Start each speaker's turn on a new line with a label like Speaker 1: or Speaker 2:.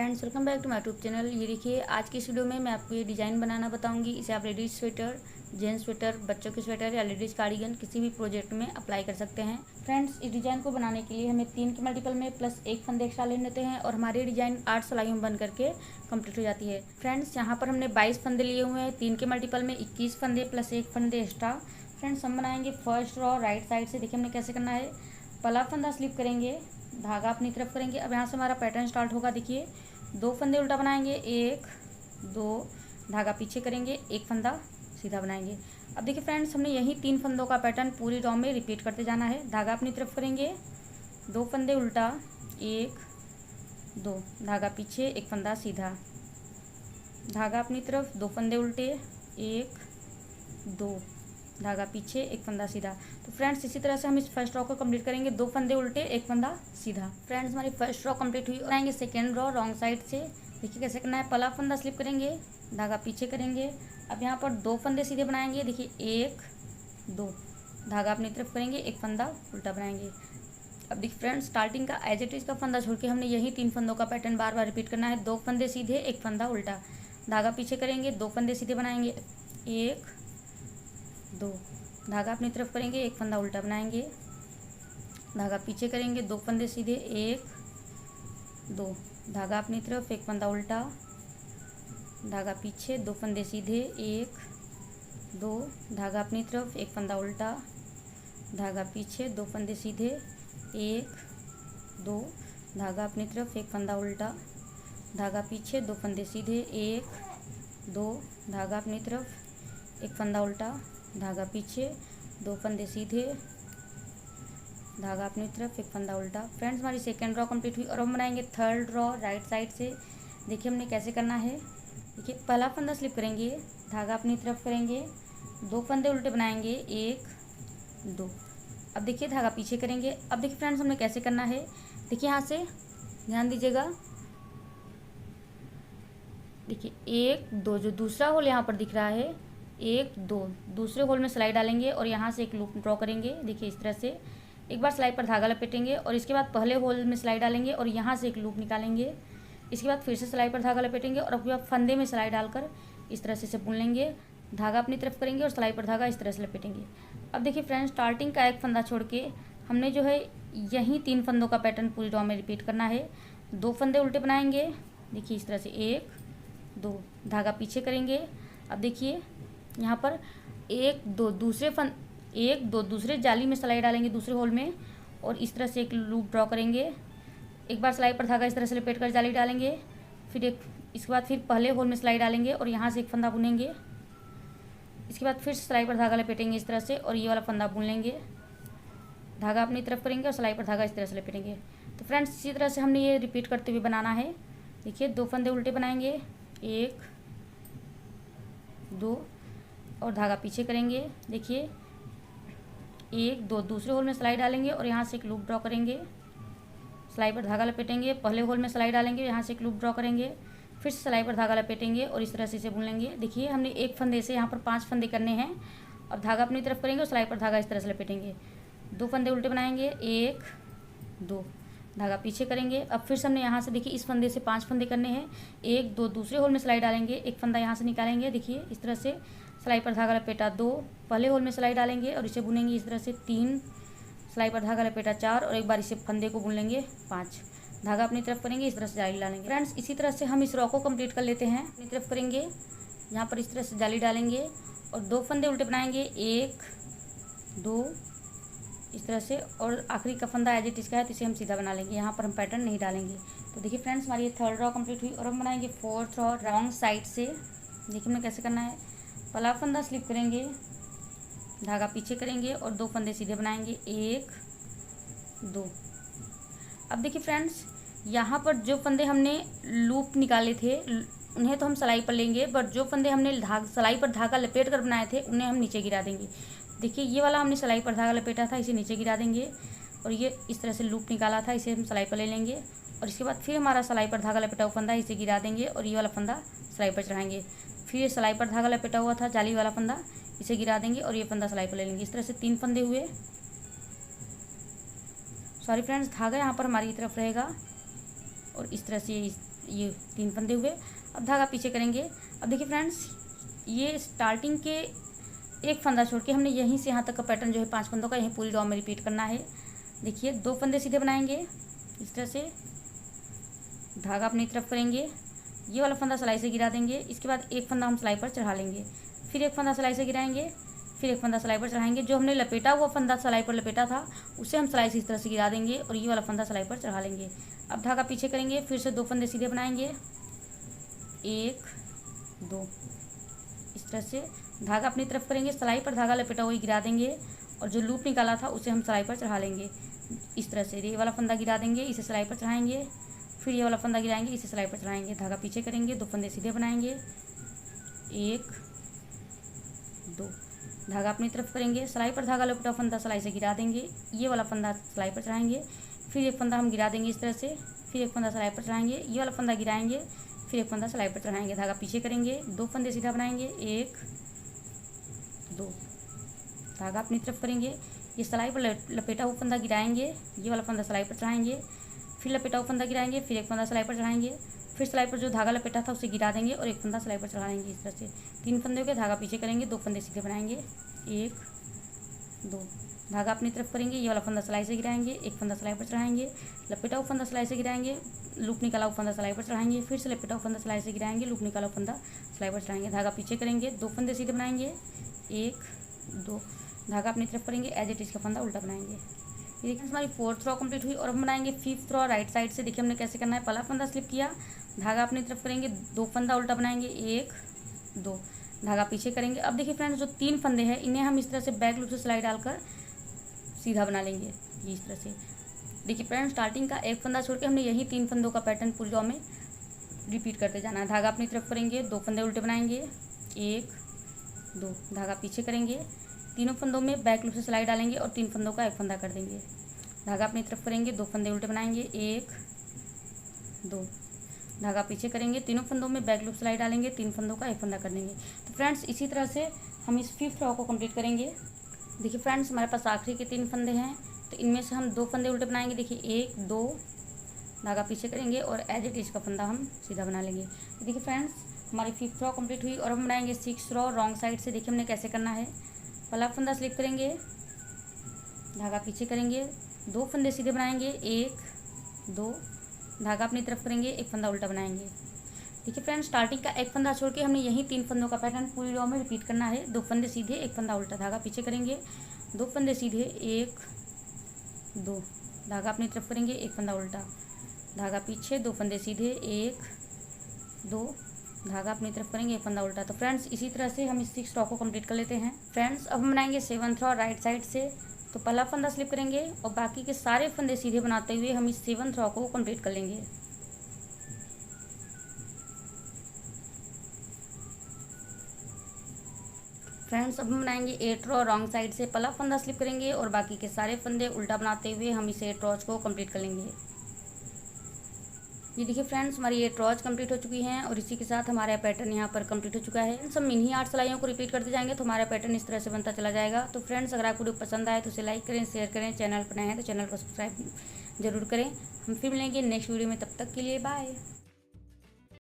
Speaker 1: Friends, welcome back to my YouTube channel. ये देखिए, आज की इस वीडियो में मैं आपको ये डिज़ाइन बनाना बताऊंगी। इसे आप लेडीज़ स्वेटर, जेंट्स स्वेटर, बच्चों के स्वेटर या लेडीज़ कार्डिगन किसी भी प्रोजेक्ट में अप्लाई कर सकते हैं। फ्रेंड्स, इस डिज़ाइन को बनाने के लिए हमें 3 के मल्टीपल में प्लस 1 फंदे एक्स्ट्रा ले लेते हैं और हमारी डिज़ाइन 8 सिलाइयों में बन करके कंप्लीट हो जाती है। फ्रेंड्स, यहाँ पर हमने 22 फंदे लिए हुए हैं। 3 के मल्टीपल में 21 फंदे प्लस 1 फंदे एक्स्ट्रा। फ्रेंड्स, हम बनाएंगे फर्स्ट रॉ राइट साइड से। देखिए हमने कैसे करना है। पहला फंदा स्लिप करेंगे, धागा अपनी तरफ करेंगे। अब यहाँ से हमारा पैटर्न स्टार्ट होगा। देखिए 2 फंदे उल्टा बनाएंगे, 1 2, धागा पीछे करेंगे, 1 फंदा सीधा बनाएंगे। अब देखिए फ्रेंड्स, हमने यही 3 फंदों का पैटर्न पूरी रॉ में रिपीट करते जाना है। धागा अपनी तरफ करेंगे, 2 फंदे उल्टा, 1 2, धागा पीछे, 1 फंदा सीधा, धागा अपनी तरफ, 2 फंदे उल्टे, 1 2, धागा पीछे, 1 फंदा सीधा। तो फ्रेंड्स, इसी तरह से हम इस फर्स्ट रॉ को कंप्लीट करेंगे। 2 फंदे उल्टे, 1 फंदा सीधा। फ्रेंड्स, हमारी फर्स्ट रॉ कंप्लीट हुई। बनाएंगे सेकेंड रॉ रॉन्ग साइड से। देखिए कैसे करना है। पहला फंदा स्लिप करेंगे, धागा पीछे करेंगे। अब यहाँ पर 2 फंदे सीधे बनाएंगे। देखिए 1 2, धागा अपनी तरफ करेंगे, 1 फंदा उल्टा बनाएंगे। अब देखिए फ्रेंड्स, स्टार्टिंग का एज इट इज का फंदा छोड़ के हमने यही 3 फंदों का पैटर्न बार बार रिपीट करना है। 2 फंदे सीधे, 1 फंदा उल्टा, धागा पीछे करेंगे, 2 फंदे सीधे बनाएंगे, 1 2, धागा अपनी तरफ करेंगे, 1 फंदा उल्टा बनाएंगे, धागा पीछे करेंगे, 2 फंदे सीधे, 1 2, धागा अपनी तरफ, 1 फंदा उल्टा, धागा पीछे, 2 फंदे सीधे, 1 2, धागा अपनी तरफ, 1 फंदा उल्टा, धागा पीछे, 2 फंदे सीधे, 1 2, धागा अपनी तरफ, 1 फंदा उल्टा, धागा पीछे, 2 फंदे सीधे, 1 2, धागा अपनी तरफ, 1 फंदा उल्टा, धागा पीछे, 2 फंदे सीधे, धागा अपनी तरफ, 1 फंदा उल्टा। फ्रेंड्स, हमारी सेकेंड रॉ कंप्लीट हुई और हम बनाएंगे थर्ड रॉ राइट साइड से। देखिए हमने कैसे करना है। देखिए पहला फंदा स्लिप करेंगे, धागा अपनी तरफ करेंगे, 2 फंदे उल्टे बनाएंगे, 1 2। अब देखिए धागा पीछे करेंगे। अब देखिए फ्रेंड्स, हमने कैसे करना है। देखिए यहाँ से ध्यान दीजिएगा। देखिए 1 2, जो दूसरा होल यहाँ पर दिख रहा है, 1 2, दूसरे होल में सिलाई डालेंगे और यहाँ से एक लूप ड्रॉ करेंगे। देखिए इस तरह से एक बार सिलाई पर धागा लपेटेंगे और इसके बाद पहले होल में सिलाई डालेंगे और यहाँ से एक लूप निकालेंगे। इसके बाद फिर से सिलाई पर धागा लपेटेंगे और उसके बाद फंदे में सिलाई डालकर इस तरह से इसे बुन लेंगे। धागा अपनी तरफ करेंगे और सिलाई पर धागा इस तरह से लपेटेंगे। अब देखिए फ्रेंड्स, स्टार्टिंग का एक फंदा छोड़ के हमने जो है यही 3 फंदों का पैटर्न पूरी रॉ में रिपीट करना है। 2 फंदे उल्टे बनाएंगे। देखिए इस तरह से 1 2, धागा पीछे करेंगे। अब देखिए यहाँ पर 1 2, दूसरे जाली में सिलाई डालेंगे, दूसरे होल में, और इस तरह से एक लूप ड्रॉ करेंगे। एक बार सिलाई पर धागा इस तरह से लपेट कर जाली डालेंगे। फिर इसके बाद फिर पहले होल में सिलाई डालेंगे और यहाँ से एक फंदा बुनेंगे। इसके बाद फिर सिलाई पर धागा लपेटेंगे इस तरह से और ये वाला फंदा बुन लेंगे। धागा अपनी तरफ करेंगे और सिलाई पर धागा इस तरह से लपेटेंगे। तो फ्रेंड्स, इसी तरह से हमने ये रिपीट करते हुए बनाना है। देखिए 2 फंदे उल्टे बनाएंगे, 1 2, और धागा पीछे करेंगे। देखिए 1 2, दूसरे होल में सिलाई डालेंगे और यहाँ से एक लूप ड्रॉ करेंगे। सिलाई पर धागा लपेटेंगे, पहले होल में सिलाई डालेंगे, यहाँ से एक लूप ड्रॉ करेंगे, फिर सिलाई पर धागा लपेटेंगे और इस तरह से इसे बुन लेंगे। देखिए हमने एक फंदे से यहाँ पर 5 फंदे करने हैं। अब धागा अपनी तरफ करेंगे और सिलाई पर धागा इस तरह से लपेटेंगे। 2 फंदे उल्टे बनाएंगे, 1 2, धागा पीछे करेंगे। अब फिर से हमने यहाँ से देखिए इस फंदे से 5 फंदे करने हैं। 1 2, दूसरे होल में सिलाई डालेंगे, एक फंदा यहाँ से निकालेंगे। देखिए इस तरह से सिलाई पर धागा लपेटा, 2, पहले होल में सिलाई डालेंगे और इसे बुनेंगे इस तरह से, 3, सिलाई पर धागा लपेटा, 4, और एक बार इसे फंदे को बुन लेंगे, 5, धागा अपनी तरफ करेंगे, इस तरह से जाली डालेंगे। फ्रेंड्स, इसी तरह से हम इस रॉ को कंप्लीट कर लेते हैं। अपनी तरफ करेंगे, यहाँ पर इस तरह से जाली डालेंगे और 2 फंदे उल्टे बनाएंगे, 1 2, इस तरह से, और आखिरी का फंदा एज इट इज का है तो इसे हम सीधा बना लेंगे। यहाँ पर हम पैटर्न नहीं डालेंगे। तो देखिए फ्रेंड्स, हमारी ये थर्ड रॉ कंप्लीट हुई और हम बनाएंगे फोर्थ रॉ रॉन्ग साइड से। देखिए हमने कैसे करना है। पहला फंदा स्लिप करेंगे, धागा पीछे करेंगे और 2 फंदे सीधे बनाएंगे, 1 2। अब देखिए फ्रेंड्स, यहाँ पर जो फंदे हमने लूप निकाले थे उन्हें तो हम सिलाई पर लेंगे, बट जो फंदे हमने सिलाई पर धागा लपेट कर बनाए थे उन्हें हम नीचे गिरा देंगे। देखिए ये वाला हमने सिलाई पर धागा लपेटा था, इसे नीचे गिरा देंगे, और ये इस तरह से लूप निकाला था, इसे हम सिलाई पर ले लेंगे। और इसके बाद फिर हमारा सिलाई पर धागा लपेटा हुआ फंदा, इसे गिरा देंगे और ये वाला फंदा सिलाई पर चढ़ाएंगे। फिर सिलाई पर धागा लपेटा हुआ था जाली वाला फंदा, इसे गिरा देंगे और ये फंदा सिलाई पर ले लेंगे। इस तरह से 3 फंदे हुए। सॉरी फ्रेंड्स, धागा यहाँ पर हमारी तरफ रहेगा और इस तरह से ये 3 फंदे हुए। अब धागा पीछे करेंगे। अब देखिए फ्रेंड्स, ये स्टार्टिंग के एक फंदा छोड़ के हमने यहीं से यहाँ तक का पैटर्न जो है 5 फंदों का यहीं पूरी रॉ में रिपीट करना है। देखिए 2 फंदे सीधे बनाएंगे इस तरह से, धागा अपनी तरफ करेंगे, ये वाला फंदा सिलाई से गिरा देंगे। इसके बाद एक फंदा हम सिलाई पर चढ़ा लेंगे, फिर एक फंदा सिलाई से गिराएंगे, फिर एक फंदा सिलाई पर चढ़ाएंगे। जो हमने लपेटा हुआ फंदा सिलाई पर लपेटा था उसे हम सिलाई से इस तरह से गिरा देंगे और ये वाला फंदा सिलाई पर चढ़ा लेंगे। अब धागा पीछे करेंगे, फिर से 2 फंदे सीधे बनाएंगे, 1 2 इस तरह से, धागा अपनी तरफ करेंगे, सिलाई पर धागा लपेटा हुआ गिरा देंगे और जो लूप निकाला था उसे हम सिलाई पर चढ़ा लेंगे इस तरह से। ये वाला फंदा गिरा देंगे, इसे सिलाई पर चढ़ाएंगे, फिर ये वाला फंदा गिराएंगे, इसे सिलाई पर चढ़ाएंगे। धागा पीछे करेंगे, 2 फंदे सीधे बनाएंगे, 1 2 धागा अपनी तरफ करेंगे, सिलाई पर धागा लपेटा फंदा सिलाई से गिरा देंगे, ये वाला फंदा सिलाई पर चढ़ाएंगे, फिर एक फंदा हम गिरा देंगे इस तरह से, फिर एक फंदा सिलाई पर चढ़ाएंगे, ये वाला फंदा गिराएंगे, फिर एक फंदा सिलाई पर चढ़ाएंगे। धागा पीछे करेंगे, 2 फंदे सीधा बनाएंगे, 1 2 धागा अपनी तरफ करेंगे, ये सिलाई पर लपेटा हुआ फंदा गिराएंगे, ये वाला फंदा सिलाई पर चढ़ाएंगे, फिर लपेटा हुआ फंदा गिराएंगे, फिर एक फंदा सिलाई पर चढ़ाएंगे, फिर सिलाई पर जो धागा लपेटा था उसे गिरा देंगे और एक फंदा सिलाई पर चढ़ाएंगे इस तरह से। 3 फंदे के धागा पीछे करेंगे, 2 फंदे सीधे बनाएंगे, 1 2 धागा अपनी तरफ करेंगे, ये वाला फंदा सिलाई से गिराएंगे, एक फंदा सिलाई पर चढ़ाएंगे, लपेटा हुआ फंदा सिलाई से गिराएंगे, लूप निकाला हुआ फंदा सिलाई पर चढ़ाएंगे, फिर से लपेटा हुआ फंदा सिलाई से गिराएंगे, लूप निकाला हुआ फंदा सिलाई पर चढ़ाएंगे। धागा पीछे करेंगे, 2 फंदे सीधे बनाएंगे, 1 2 धागा अपनी तरफ करेंगे, एज इट इज का फंदा उल्टा बनाएंगे। ये देखिए हमारी 4th रॉ कंप्लीट हुई और हम बनाएंगे 5th रॉ राइट साइड से। देखिए हमने कैसे करना है, पहला फंदा स्लिप किया, धागा अपनी तरफ करेंगे, 2 फंदा उल्टा बनाएंगे, 1 2 धागा पीछे करेंगे। अब देखिए फ्रेंड्स, जो 3 फंदे हैं इन्हें हम इस तरह से बैक लूप से सिलाई डालकर सीधा बना लेंगे, ये इस तरह से। देखिए फ्रेंड्स, स्टार्टिंग का एक फंदा छोड़ के हमने यही 3 फंदों का पैटर्न पूरी रॉ में रिपीट करते जाना है। धागा अपनी तरफ करेंगे, 2 फंदे उल्टे बनाएंगे, 1 2 धागा पीछे करेंगे, तीनों फंदों में बैक लूप से सिलाई डालेंगे और 3 फंदों का एक फंदा कर देंगे। धागा अपनी तरफ करेंगे, 2 फंदे उल्टे बनाएंगे, 1 2 धागा पीछे करेंगे, तीनों फंदों में बैक लूप सिलाई डालेंगे, 3 फंदों का एक फंदा कर देंगे। तो फ्रेंड्स, इसी तरह से हम इस 5th रॉ को कंप्लीट करेंगे। देखिए फ्रेंड्स, हमारे पास आखिरी के 3 फंदे हैं, तो इनमें से हम 2 फंदे उल्टे बनाएंगे। देखिए 1 2 धागा पीछे करेंगे और एज इट इज का फंदा हम सीधा बना लेंगे। तो देखिए फ्रेंड्स, हमारी 5th रॉ कंप्लीट हुई और हम बनाएंगे 6th रॉ रॉन्ग साइड से। देखिए हमने कैसे करना है, पहला फंदा स्लिप करेंगे, धागा पीछे करेंगे, 2 फंदे सीधे बनाएंगे, 1 2 धागा अपनी तरफ करेंगे, एक फंदा उल्टा बनाएंगे। देखिए फ्रेंड्स, स्टार्टिंग का एक फंदा छोड़ के हमने यही 3 फंदों का पैटर्न पूरी रॉ में रिपीट करना है। 2 फंदे सीधे, एक फंदा उल्टा, धागा पीछे करेंगे, 2 फंदे सीधे, 1 2 धागा अपनी तरफ करेंगे, एक फंदा उल्टा, धागा पीछे, 2 फंदे सीधे, 1 2 धागा अपनी तरफ करेंगे, एक फंदा उल्टा। तो फ्रेंड्स, इसी तरह से हम इस 6th रॉ को कंप्लीट कर लेते हैं। फ्रेंड्स, अब हम बनाएंगे 7th रॉ राइट साइड से। तो पहला फंदा स्लिप करेंगे और बाकी के सारे फंदे सीधे बनाते हुए हम इस 7th रॉ को कंप्लीट कर लेंगे। फ्रेंड्स, अब हम बनाएंगे 8 रॉ रॉन्ग साइड से। पहला फंदा स्लिप करेंगे और बाकी के सारे फंदे उल्टा बनाते हुए हम इस 8 रॉज को कंप्लीट कर लेंगे। ये देखिए फ्रेंड्स, हमारी 8 रॉज कंप्लीट हो चुकी हैं और इसी के साथ हमारा पैटर्न यहाँ पर कंप्लीट हो चुका है। सब इन्हीं 8 सिलाइयों को रिपीट करते जाएंगे तो हमारा पैटर्न इस तरह से बनता चला जाएगा। तो फ्रेंड्स, अगर आपको वीडियो पसंद आए तो उसे लाइक करें, शेयर करें, चैनल पर नए हैं तो चैनल को सब्सक्राइब जरूर करें। हम फिर मिलेंगे नेक्स्ट वीडियो में, तब तक के लिए बाय।